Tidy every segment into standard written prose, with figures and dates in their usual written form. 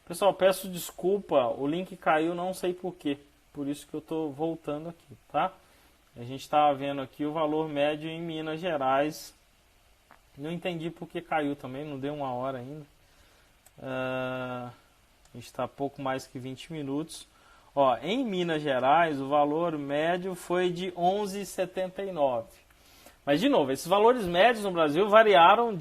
Pessoal, peço desculpa, o link caiu, não sei porquê. Por isso que eu estou voltando aqui, tá? A gente estava vendo aqui o valor médio em Minas Gerais. Não entendi por que caiu também, não deu uma hora ainda. A gente está pouco mais que 20 minutos. Ó, em Minas Gerais, o valor médio foi de 11,79. Mas, de novo, esses valores médios no Brasil variaram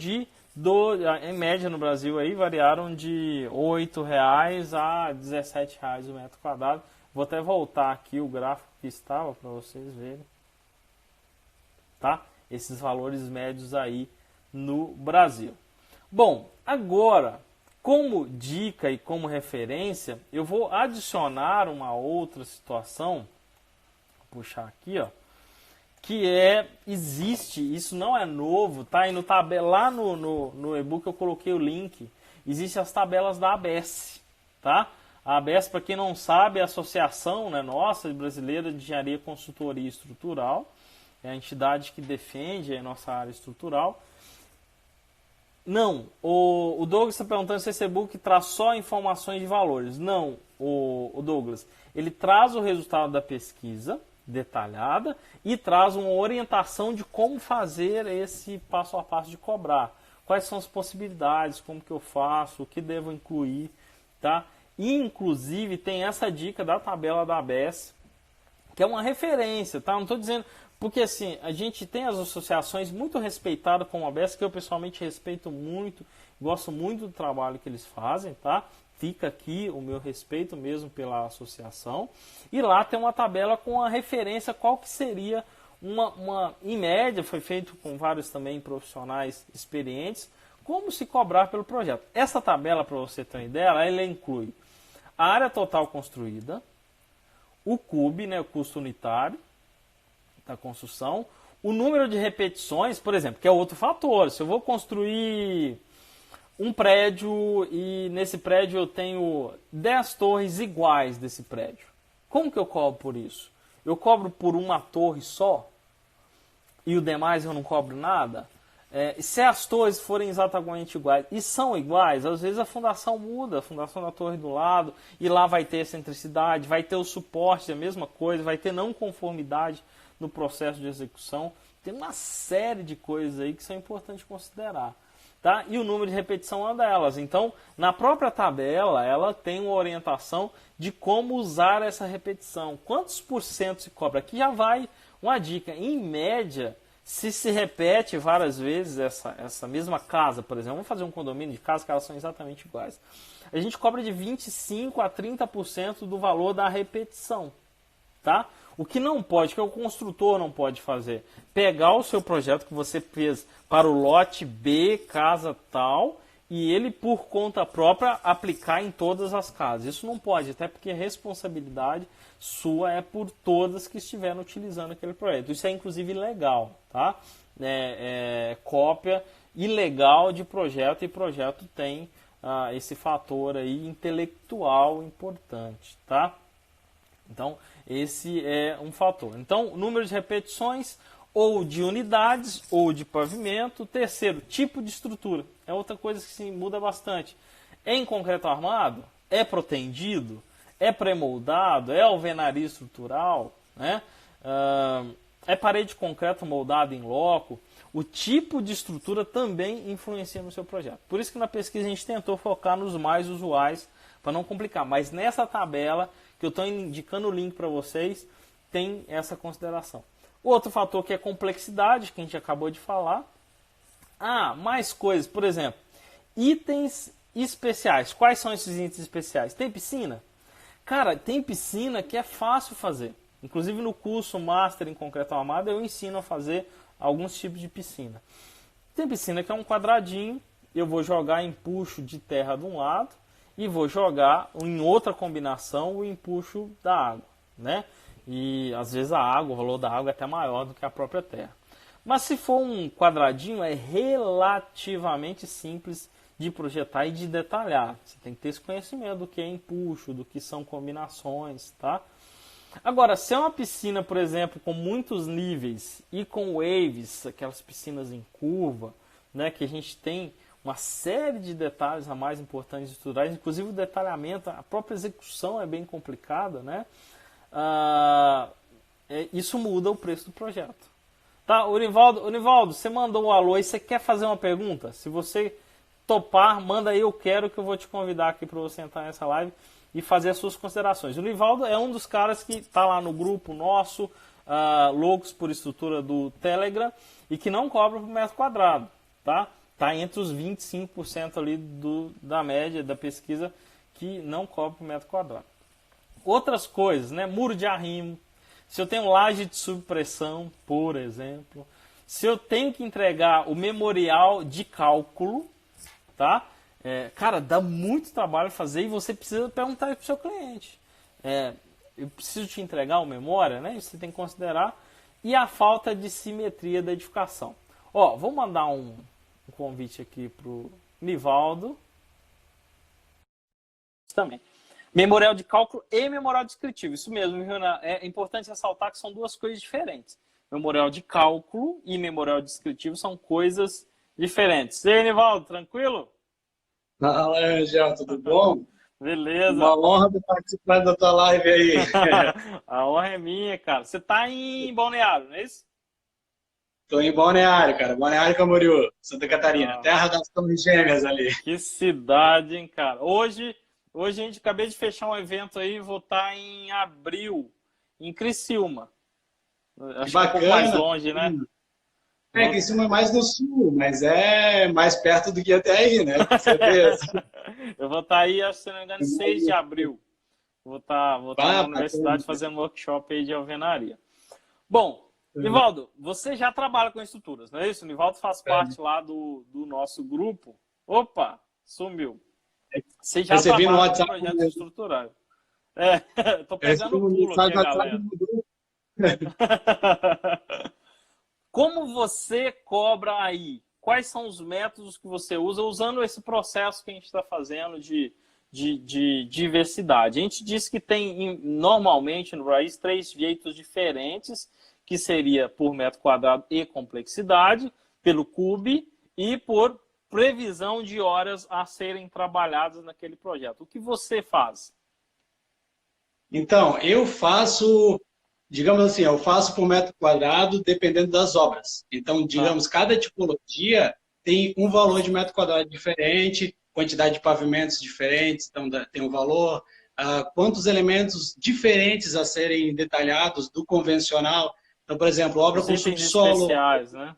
em média no Brasil, aí, variaram de R$ 8,00 a R$ 17,00 o metro quadrado. Vou até voltar aqui o gráfico que estava para vocês verem. Tá? Esses valores médios aí no Brasil. Bom, agora, como dica e como referência, eu vou adicionar uma outra situação, vou puxar aqui, ó, que existe, isso não é novo, tá? E lá no e-book eu coloquei o link, existem as tabelas da ABS, tá? A ABS, para quem não sabe, é a Associação, né, nossa, Brasileira de Engenharia, Consultoria Estrutural, é a entidade que defende a nossa área estrutural. Não, o Douglas está perguntando se esse e-book traz só informações de valores. Não, o Douglas, ele traz o resultado da pesquisa detalhada e traz uma orientação de como fazer esse passo a passo de cobrar. Quais são as possibilidades, como que eu faço, o que devo incluir, tá? E, inclusive, tem essa dica da tabela da ABS, que é uma referência, tá? Não estou dizendo... Porque, assim, a gente tem as associações muito respeitadas como a ABS, que eu pessoalmente respeito muito, gosto muito do trabalho que eles fazem, tá? Fica aqui o meu respeito mesmo pela associação. E lá tem uma tabela com a referência, qual que seria em média, foi feito com vários também profissionais experientes, como se cobrar pelo projeto. Essa tabela, para você ter uma ideia, ela inclui a área total construída, o CUB, né, o custo unitário da construção, o número de repetições, por exemplo, que é outro fator. Se eu vou construir um prédio e nesse prédio eu tenho 10 torres iguais desse prédio, como que eu cobro por isso? Eu cobro por uma torre só e o demais eu não cobro nada? Se as torres forem exatamente iguais e são iguais, às vezes a fundação muda, a fundação da torre do lado, e lá vai ter excentricidade, vai ter o suporte, a mesma coisa, vai ter não conformidade no processo de execução. Tem uma série de coisas aí que são importantes considerar. Tá? E o número de repetição é uma delas. Então, na própria tabela, ela tem uma orientação de como usar essa repetição. Quantos por cento se cobra? Aqui já vai uma dica. Em média, se repete várias vezes essa mesma casa, por exemplo, vamos fazer um condomínio de casas que elas são exatamente iguais. A gente cobra de 25% a 30% do valor da repetição. Tá? O que não pode, que o construtor não pode fazer, pegar o seu projeto que você fez para o lote B, casa tal, e ele, por conta própria, aplicar em todas as casas. Isso não pode, até porque a responsabilidade sua é por todas que estiveram utilizando aquele projeto. Isso é, inclusive, ilegal, tá? Cópia ilegal de projeto, e projeto tem esse fator aí intelectual importante, tá? Então, esse é um fator. Então, número de repetições, ou de unidades, ou de pavimento. Terceiro, tipo de estrutura. É outra coisa que se muda bastante. É em concreto armado? É protendido? É pré-moldado? É alvenaria estrutural? Né? É parede de concreto moldada em loco? O tipo de estrutura também influencia no seu projeto. Por isso que na pesquisa a gente tentou focar nos mais usuais, para não complicar. Mas nessa tabela, que eu estou indicando o link para vocês, tem essa consideração. Outro fator que é complexidade, que a gente acabou de falar. Mais coisas, por exemplo, itens especiais. Quais são esses itens especiais? Tem piscina? Cara, tem piscina que é fácil fazer. Inclusive no curso Master em Concreto Armado eu ensino a fazer alguns tipos de piscina. Tem piscina que é um quadradinho, eu vou jogar empuxo de terra de um lado, e vou jogar em outra combinação o empuxo da água, né? E às vezes o valor da água é até maior do que a própria terra. Mas se for um quadradinho, é relativamente simples de projetar e de detalhar. Você tem que ter esse conhecimento do que é empuxo, do que são combinações, tá? Agora, se é uma piscina, por exemplo, com muitos níveis e com waves, aquelas piscinas em curva, né, que a gente tem uma série de detalhes a mais importantes de estudar, inclusive o detalhamento, a própria execução é bem complicada, né? Isso muda o preço do projeto. Tá, Univaldo, você mandou um alô e você quer fazer uma pergunta? Se você topar, manda aí, eu quero, que eu vou te convidar aqui para você entrar nessa live e fazer as suas considerações. O Univaldo é um dos caras que está lá no grupo nosso, Loucos por Estrutura do Telegram, e que não cobra por metro quadrado, tá? Está entre os 25% ali da média da pesquisa que não cobra por metro quadrado. Outras coisas, né? Muro de arrimo. Se eu tenho laje de subpressão, por exemplo. Se eu tenho que entregar o memorial de cálculo, tá? Cara, dá muito trabalho fazer e você precisa perguntar para o seu cliente. Eu preciso te entregar uma memória, né? Você tem que considerar. E a falta de simetria da edificação. Ó, vou mandar um convite aqui para o Nivaldo. Também. Memorial de cálculo e memorial descritivo. Isso mesmo, Renan. É importante ressaltar que são duas coisas diferentes. Memorial de cálculo e memorial descritivo são coisas diferentes. E aí, Nivaldo, tranquilo? Fala, Angel, tudo bom? Beleza. Uma honra de participar da tua live aí. A honra é minha, cara. Você tá em Balneário, não é isso? Estou em Balneário, cara. Balneário Camboriú, Santa Catarina. Terra das Torres Gêmeas ali. Que cidade, hein, cara. Hoje a gente acabei de fechar um evento aí, vou estar em abril, em Criciúma. Acho que é um pouco mais longe, né? Criciúma é mais no sul, mas é mais perto do que até aí, né? Com certeza. Eu vou estar aí, se não me engano, 6 de abril. Vou estar na universidade fazendo um workshop aí de alvenaria. Bom, Nivaldo, você já trabalha com estruturas, não é isso? O Nivaldo faz parte lá do nosso grupo. Opa, sumiu. Você já trabalha com projetos estruturais. Tô pegando o pulo aqui, galera. Como você cobra aí? Quais são os métodos que você usa usando esse processo que a gente está fazendo de diversidade? A gente disse que tem, normalmente, no Raiz, 3 jeitos diferentes, que seria por metro quadrado e complexidade, pelo CUB e por previsão de horas a serem trabalhadas naquele projeto. O que você faz? Então, eu faço, digamos assim, eu faço por metro quadrado dependendo das obras. Então, digamos, cada tipologia tem um valor de metro quadrado diferente, quantidade de pavimentos diferentes, então tem um valor, quantos elementos diferentes a serem detalhados do convencional. Então, por exemplo, obra com subsolo. Itens especiais, né?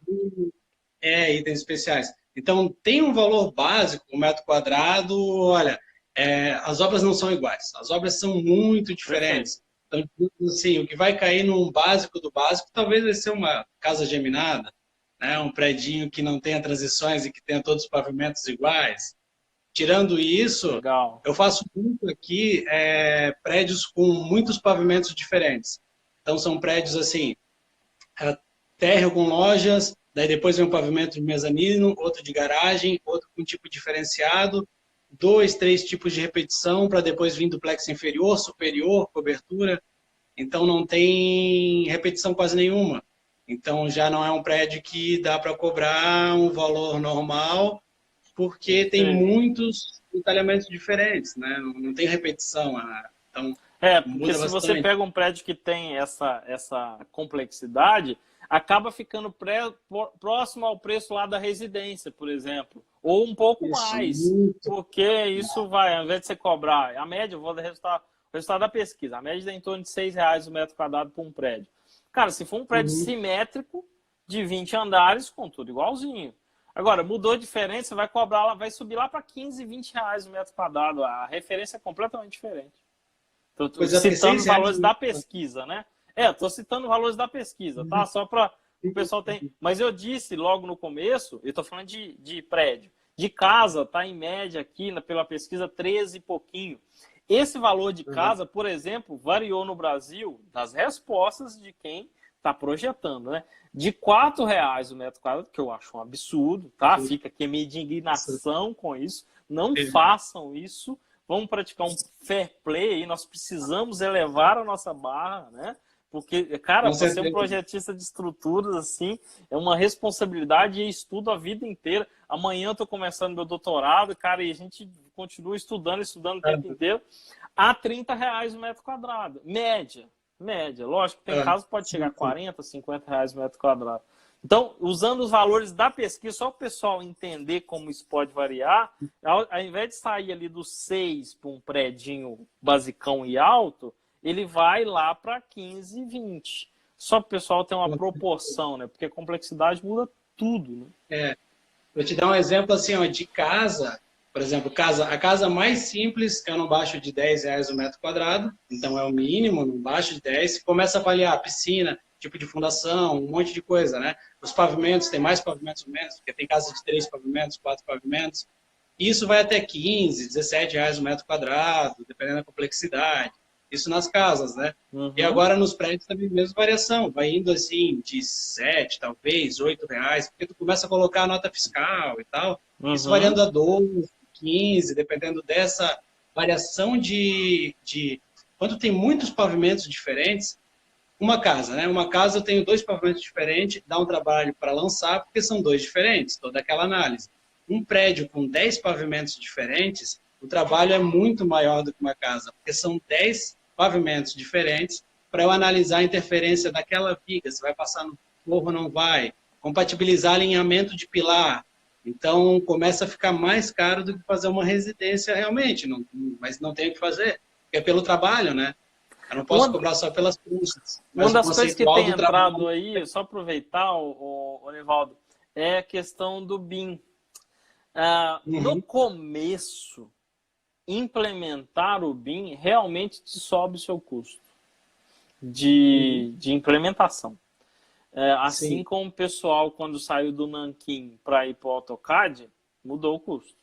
Itens especiais. Então, tem um valor básico, um metro quadrado, olha, as obras não são iguais, as obras são muito diferentes. Então, assim, o que vai cair num básico do básico, talvez vai ser uma casa geminada, né? Um predinho que não tenha transições e que tenha todos os pavimentos iguais. Tirando isso, legal, eu faço muito aqui prédios com muitos pavimentos diferentes. Então, são prédios assim, térreo com lojas, daí depois vem um pavimento de mezanino, outro de garagem, outro com tipo diferenciado, 2, 3 tipos de repetição, para depois vir duplex inferior, superior, cobertura. Então não tem repetição quase nenhuma. Então já não é um prédio que dá para cobrar um valor normal, porque tem muitos detalhamentos diferentes, né? Não tem repetição. Então, porque se você pega um prédio que tem essa complexidade, acaba ficando próximo ao preço lá da residência, por exemplo. Ou um pouco mais. Porque isso vai, ao invés de você cobrar, a média, eu vou dar o resultado da pesquisa, a média é em torno de R$6 o metro quadrado por um prédio. Cara, se for um prédio simétrico, de 20 andares, com tudo igualzinho. Agora, mudou de diferença, você vai cobrar lá, vai subir lá para R$15, R$20 o metro quadrado. A referência é completamente diferente. Estou citando os valores da pesquisa, né? Estou citando os valores da pesquisa, tá? Só para o pessoal ter... Mas eu disse logo no começo, eu estou falando de prédio. De casa, tá em média aqui, pela pesquisa, 13 e pouquinho. Esse valor de casa, por exemplo, variou no Brasil das respostas de quem está projetando, né? De R$4 o metro quadrado, que eu acho um absurdo, tá? Fica aqui a minha indignação com isso. Não façam isso. Vamos praticar um fair play aí, nós precisamos elevar a nossa barra, né? Porque, cara, Com você é um certeza. projetista de estruturas, assim, é uma responsabilidade e estudo a vida inteira. Amanhã eu tô começando meu doutorado, cara, e a gente continua estudando o tempo inteiro. A R$ 30 o metro quadrado. Média. Média. Lógico, tem casos que pode chegar a R$ 40, R$ 50 o metro quadrado. Então, usando os valores da pesquisa, só para o pessoal entender como isso pode variar, ao invés de sair ali do 6 para um predinho basicão e alto, ele vai lá para 15, 20. Só para o pessoal ter uma proporção, né? Porque a complexidade muda tudo, né? Vou te dar um exemplo assim, ó, de casa. Por exemplo, a casa mais simples, eu não baixo de R$ 10 o metro quadrado, então é o mínimo, não baixo de 10. Começa a avaliar piscina, tipo de fundação, um monte de coisa, né? Os pavimentos, tem mais pavimentos ou menos, porque tem casa de 3 pavimentos, 4 pavimentos. Isso vai até 15, R$ 17 o metro quadrado, dependendo da complexidade. Isso nas casas, né? E agora nos prédios também mesma variação, vai indo assim de 7, talvez, R$ 8, porque tu começa a colocar a nota fiscal e tal. Isso variando a 12, 15, dependendo dessa variação quando tem muitos pavimentos diferentes, uma casa, né? Uma casa eu tenho 2 pavimentos diferentes, dá um trabalho para lançar, porque são 2 diferentes, toda aquela análise. Um prédio com 10 pavimentos diferentes, o trabalho é muito maior do que uma casa, porque são 10 pavimentos diferentes para eu analisar a interferência daquela viga, se vai passar no forro ou não vai, compatibilizar alinhamento de pilar. Então, começa a ficar mais caro do que fazer uma residência realmente, mas não tem o que fazer, porque é pelo trabalho, né? Eu não posso cobrar só pelas custas. Uma das coisas que tem entrado aí, só aproveitar, o Nivaldo, é a questão do BIM. No começo, implementar o BIM realmente te sobe o seu custo de implementação. Assim como o pessoal, quando saiu do Nanquim para ir para o AutoCAD, mudou o custo.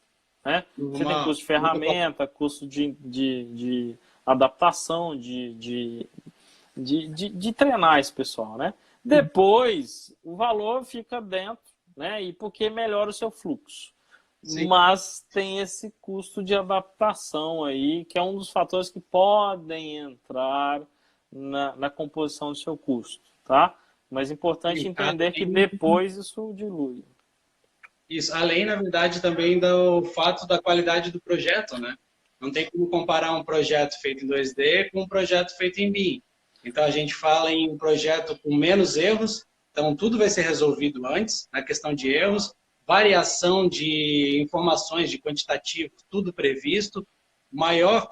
Né? Você tem custo de ferramenta, custo de adaptação, de treinar esse pessoal, né? Depois, o valor fica dentro, né? E porque melhora o seu fluxo. Sim. Mas tem esse custo de adaptação aí, que é um dos fatores que podem entrar na composição do seu custo, tá? Mas é importante entender que depois isso dilui. Isso, além, na verdade, também do fato da qualidade do projeto, né? Não tem como comparar um projeto feito em 2D com um projeto feito em BIM. Então, a gente fala em um projeto com menos erros, então tudo vai ser resolvido antes, na questão de erros, variação de informações, de quantitativo, tudo previsto, maior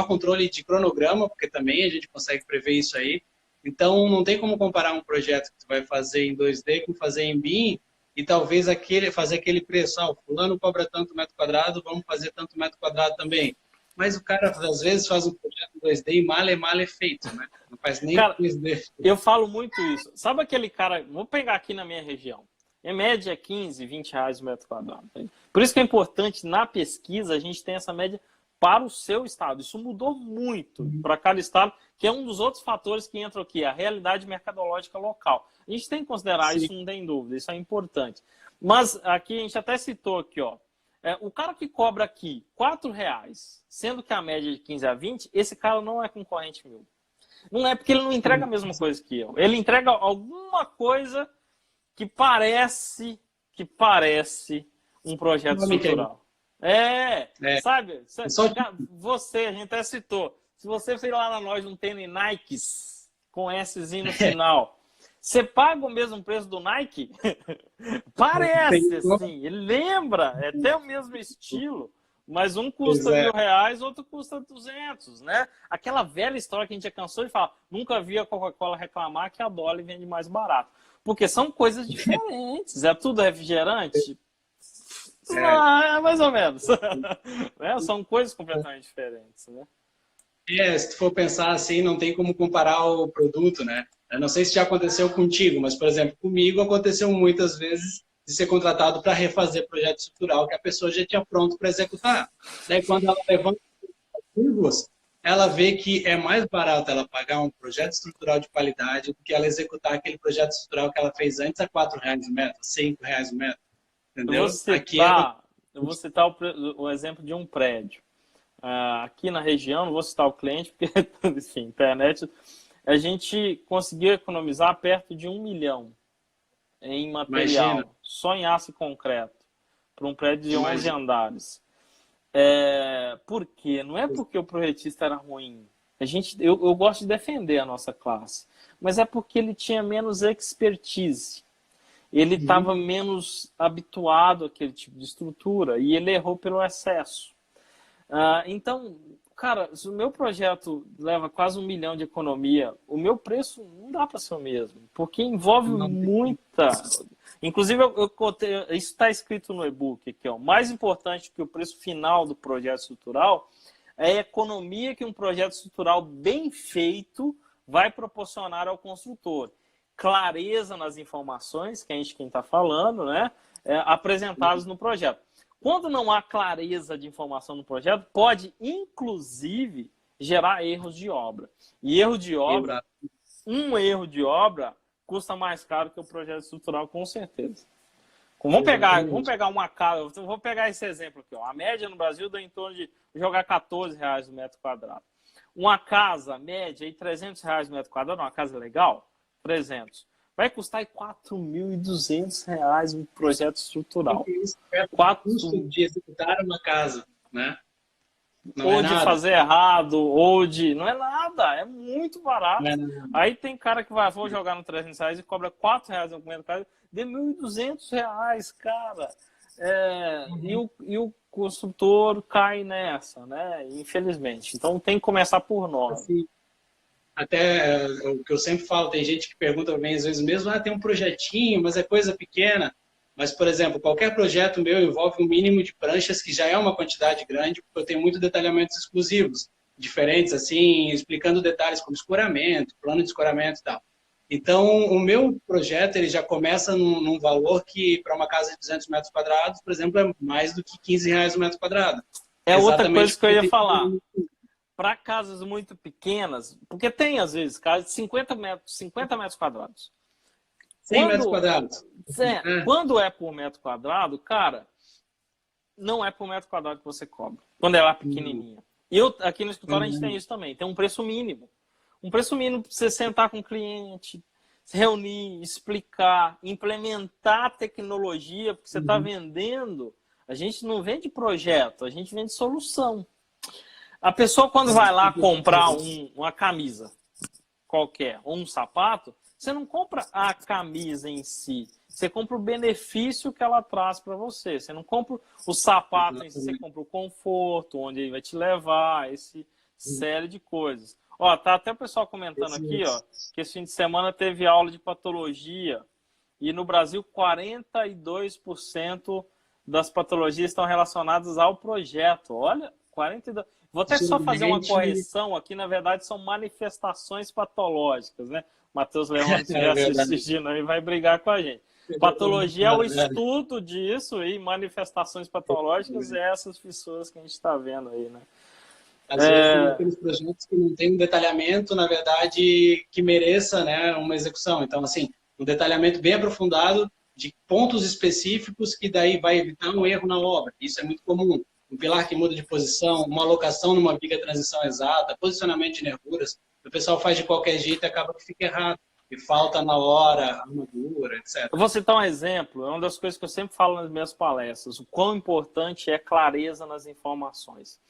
controle de cronograma, porque também a gente consegue prever isso aí. Então, não tem como comparar um projeto que tu vai fazer em 2D com fazer em BIM, e talvez fazer aquele preço, o fulano cobra tanto metro quadrado, vamos fazer tanto metro quadrado também. Mas o cara, às vezes, faz um projeto em 2D e mal é feito, né? Não faz nem 2D. Eu falo muito isso. Sabe aquele cara, vou pegar aqui na minha região, em média 15, 20 reais o metro quadrado. Por isso que é importante, na pesquisa, a gente tem essa média para o seu estado. Isso mudou muito para cada estado, que é um dos outros fatores que entram aqui, a realidade mercadológica local. A gente tem que considerar isso, não tem dúvida, isso é importante. Mas aqui a gente até citou aqui, ó, o cara que cobra aqui R$ 4, sendo que a média é de 15 a 20, esse cara não é concorrente meu. Não é porque ele não entrega a mesma coisa que eu. Ele entrega alguma coisa que parece um projeto estrutural. Sabe? Você, a gente até citou. Se você for lá na loja não tem Nikes com Szinho no final, você paga o mesmo preço do Nike? Parece, assim. Ele lembra, é até o mesmo estilo. Mas um custa R$ 1.000, outro custa 200, né? Aquela velha história que a gente já cansou de falar. Nunca vi a Coca-Cola reclamar que a Dolly vende mais barato. Porque são coisas diferentes. É tudo refrigerante? Mais ou menos. Né? São coisas completamente diferentes, né? Se tu for pensar assim, não tem como comparar o produto, né? Eu não sei se já aconteceu contigo, mas, por exemplo, comigo aconteceu muitas vezes de ser contratado para refazer projeto estrutural que a pessoa já tinha pronto para executar. Daí, quando ela levanta os ativos, ela vê que é mais barato ela pagar um projeto estrutural de qualidade do que ela executar aquele projeto estrutural que ela fez antes a R$ 4 o metro, R$ 5 o metro. Entendeu? Eu vou citar o exemplo de um prédio. Aqui na região, não vou citar o cliente, porque, enfim, internet. a gente conseguiu economizar perto de 1 milhão em material, Imagina. só em aço e concreto, para um prédio de 11 Imagina. andares. Por quê? Não é porque o projetista era ruim. Eu gosto de defender a nossa classe, mas é porque ele tinha menos expertise. Ele estava menos habituado àquele tipo de estrutura e ele errou pelo excesso. Então, cara, se o meu projeto leva quase 1 milhão de economia, o meu preço não dá para ser o mesmo, porque envolve muita... Inclusive, isso está escrito no e-book aqui, ó. Mais importante que o preço final do projeto estrutural é a economia que um projeto estrutural bem feito vai proporcionar ao construtor. Clareza nas informações, que é quem está falando, né? Apresentadas no projeto. Quando não há clareza de informação no projeto, pode, inclusive, gerar erros de obra. E erro de obra, um erro de obra custa mais caro que o projeto estrutural, com certeza. Vamos pegar uma casa, vou pegar esse exemplo aqui. Ó. A média no Brasil dá em torno de jogar R$14 no metro quadrado. Uma casa média, aí R$300 no metro quadrado, uma casa legal, 300. Vai custar R$4.200 um projeto estrutural. O custo de executar uma casa, né? Não ou é de nada. fazer errado, ou de... Não é nada, é muito barato. Não é nada. Aí tem cara que vou jogar no R$300 e cobra R$4 no metro quadrado, de R$1.200, cara. E o construtor cai nessa, né? Infelizmente. Então tem que começar por nós. Assim, até o que eu sempre falo, tem gente que pergunta também, às vezes mesmo, tem um projetinho, mas é coisa pequena. Mas, por exemplo, qualquer projeto meu envolve um mínimo de pranchas, que já é uma quantidade grande, porque eu tenho muitos detalhamentos exclusivos, diferentes, assim, explicando detalhes como escoramento, plano de escoramento e tal. Então, o meu projeto ele já começa num valor que, para uma casa de 200 metros quadrados, por exemplo, é mais do que R$15 o metro quadrado. Outra coisa que eu ia falar. Para casas muito pequenas, porque tem, às vezes, casas de 50 metros quadrados. 100 metros quadrados. Quando é por metro quadrado, cara, não é por metro quadrado que você cobra. Quando ela é pequenininha. E aqui no escritório a gente tem isso também. Tem um preço mínimo. Um preço mínimo para você sentar com o cliente, se reunir, explicar, implementar tecnologia, porque você está vendendo. A gente não vende projeto, a gente vende solução. A pessoa, quando vai lá comprar uma camisa qualquer, ou um sapato, você não compra a camisa em si, você compra o benefício que ela traz para você. Você não compra o sapato em si, você compra o conforto, onde ele vai te levar, esse série de coisas. Ó, tá até o pessoal comentando aqui, ó, que esse fim de semana teve aula de patologia e no Brasil 42% das patologias estão relacionadas ao projeto. Olha, 42%. Vou até só fazer uma correção aqui, na verdade são manifestações patológicas, né? Matheus Leão, se estiver assistindo aí, vai brigar com a gente. Patologia é o estudo disso e manifestações patológicas é essas fissuras que a gente está vendo aí, né? Às vezes tem aqueles projetos que não tem um detalhamento, na verdade, que mereça, né, uma execução. Então, assim, um detalhamento bem aprofundado de pontos específicos que daí vai evitar um erro na obra. Isso é muito comum. Um pilar que muda de posição, uma alocação numa viga transição exata, posicionamento de nervuras. O pessoal faz de qualquer jeito e acaba que fica errado. E falta na hora, armadura, etc. Eu vou citar um exemplo. É uma das coisas que eu sempre falo nas minhas palestras. O quão importante é clareza nas informações.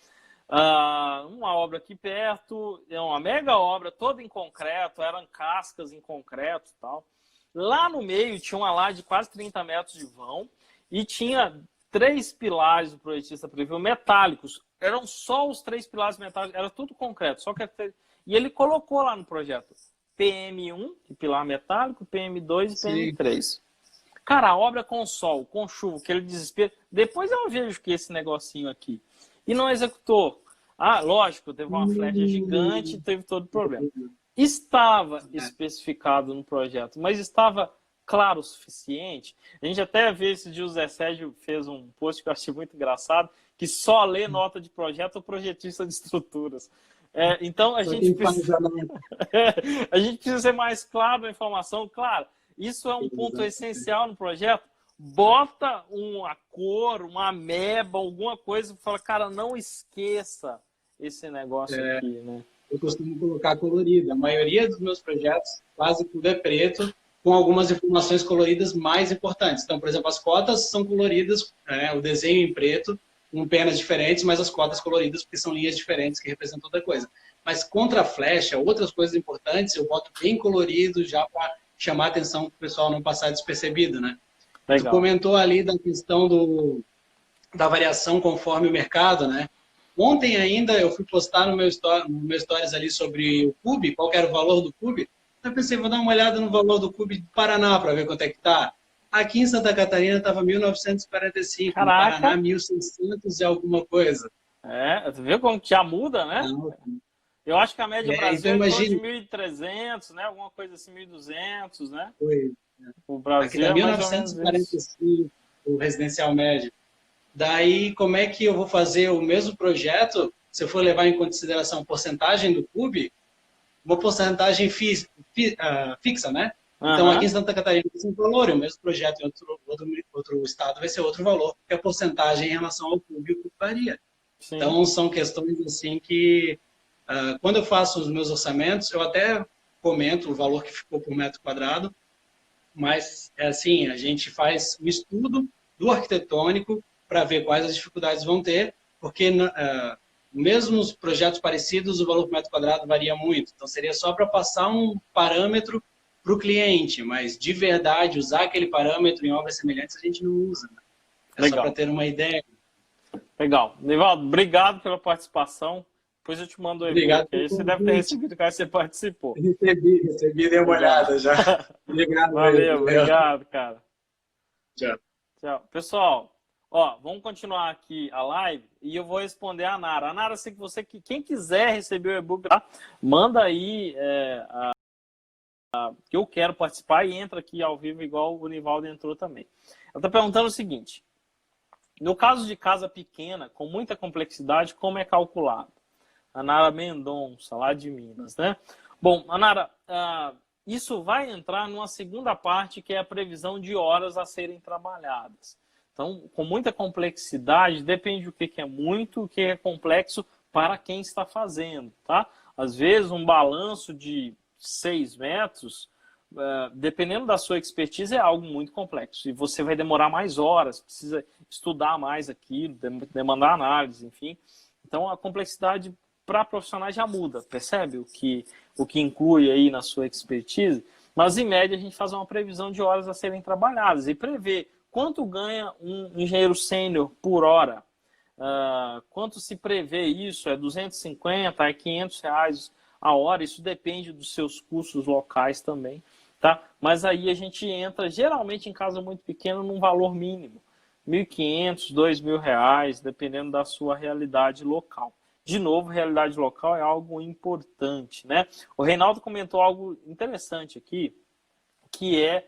Uma obra aqui perto, é uma mega obra, toda em concreto, eram cascas em concreto e tal. Lá no meio tinha uma laje de quase 30 metros de vão e tinha 3 pilares do projetista previu metálicos. Eram só os 3 pilares metálicos, era tudo concreto. E ele colocou lá no projeto PM1, pilar metálico, PM2 e PM3. Sim. Cara, a obra com sol, com chuva, aquele desespero. Depois eu vejo que esse negocinho aqui. E não executou. Lógico, teve uma flecha gigante e teve todo o problema. Estava especificado no projeto, mas estava claro o suficiente. A gente até vê esse dia o Zé Sérgio fez um post que eu achei muito engraçado, que só lê nota de projeto o projetista de estruturas. Então a gente precisa ser mais claro na informação. Claro, isso é um ponto essencial no projeto. Bota uma cor, uma ameba, alguma coisa, e fala, cara, não esqueça esse negócio aqui, né? eu costumo colocar colorido. A maioria dos meus projetos, quase tudo é preto, com algumas informações coloridas mais importantes. Então, por exemplo, as cotas são coloridas, o desenho em preto, com penas diferentes, mas as cotas coloridas, porque são linhas diferentes que representam outra coisa. Mas contra a flecha, outras coisas importantes, eu boto bem colorido já para chamar a atenção para o pessoal não passar despercebido, né? Legal. Tu comentou ali da questão da variação conforme o mercado, né? Ontem ainda eu fui postar no meu stories ali sobre o Cube, qual que era o valor do Cube. Eu pensei, vou dar uma olhada no valor do Cube do Paraná para ver quanto é que tá. Aqui em Santa Catarina estava 1.945, Caraca. no Paraná 1.600 e alguma coisa. Tu viu como que já muda, né? Não. Eu acho que a média do Brasil então é de 1.300, né? Alguma coisa assim, 1.200, né? Foi. O Brasil Aqui dá é mais ou menos 1.945 o residencial médio. Daí, como é que eu vou fazer o mesmo projeto, se eu for levar em consideração a porcentagem do Cube, uma porcentagem fixa, né? Então, aqui em Santa Catarina é um valor, e o mesmo projeto em outro estado vai ser outro valor, porque a porcentagem em relação ao Cube, o Cube varia. Sim. Então, são questões assim que, quando eu faço os meus orçamentos, eu até comento o valor que ficou por metro quadrado, mas, é assim, a gente faz um estudo do arquitetônico para ver quais as dificuldades vão ter, porque mesmo nos projetos parecidos, o valor por metro quadrado varia muito. Então, seria só para passar um parâmetro para o cliente, mas, de verdade, usar aquele parâmetro em obras semelhantes, a gente não usa. Né? É Legal. Só para ter uma ideia. Legal. Nivaldo, obrigado pela participação. Depois eu te mando o e-book aí. Você deve ter recebido, caso você participou. Recebi, dei uma olhada já. Obrigado. Valeu, obrigado, cara. Tchau. Tchau. Pessoal, vamos continuar aqui a live e eu vou responder a Nara. A Nara, sei que quem quiser receber o e-book, tá? Manda aí que eu quero participar e entra aqui ao vivo igual o Nivaldo entrou também. Ela está perguntando o seguinte: no caso de casa pequena, com muita complexidade, como é calculado? A Nara Mendonça, lá de Minas, né? Bom, a Nara, isso vai entrar numa segunda parte, que é a previsão de horas a serem trabalhadas. Então, com muita complexidade, depende do que é muito, o que é complexo para quem está fazendo, tá? Às vezes, um balanço de 6 metros, dependendo da sua expertise, é algo muito complexo. E você vai demorar mais horas, precisa estudar mais aquilo, demandar análise, enfim. Então, a complexidade para profissionais já muda, percebe o que inclui aí na sua expertise? Mas, em média, a gente faz uma previsão de horas a serem trabalhadas e prevê quanto ganha um engenheiro sênior por hora. Quanto se prevê isso? É 250, é 500 reais a hora? Isso depende dos seus custos locais também, tá? Mas aí a gente entra, geralmente em casa muito pequena, num valor mínimo. 1.500, 2.000 reais, dependendo da sua realidade local. De novo, realidade local é algo importante, né? O Reinaldo comentou algo interessante aqui, que é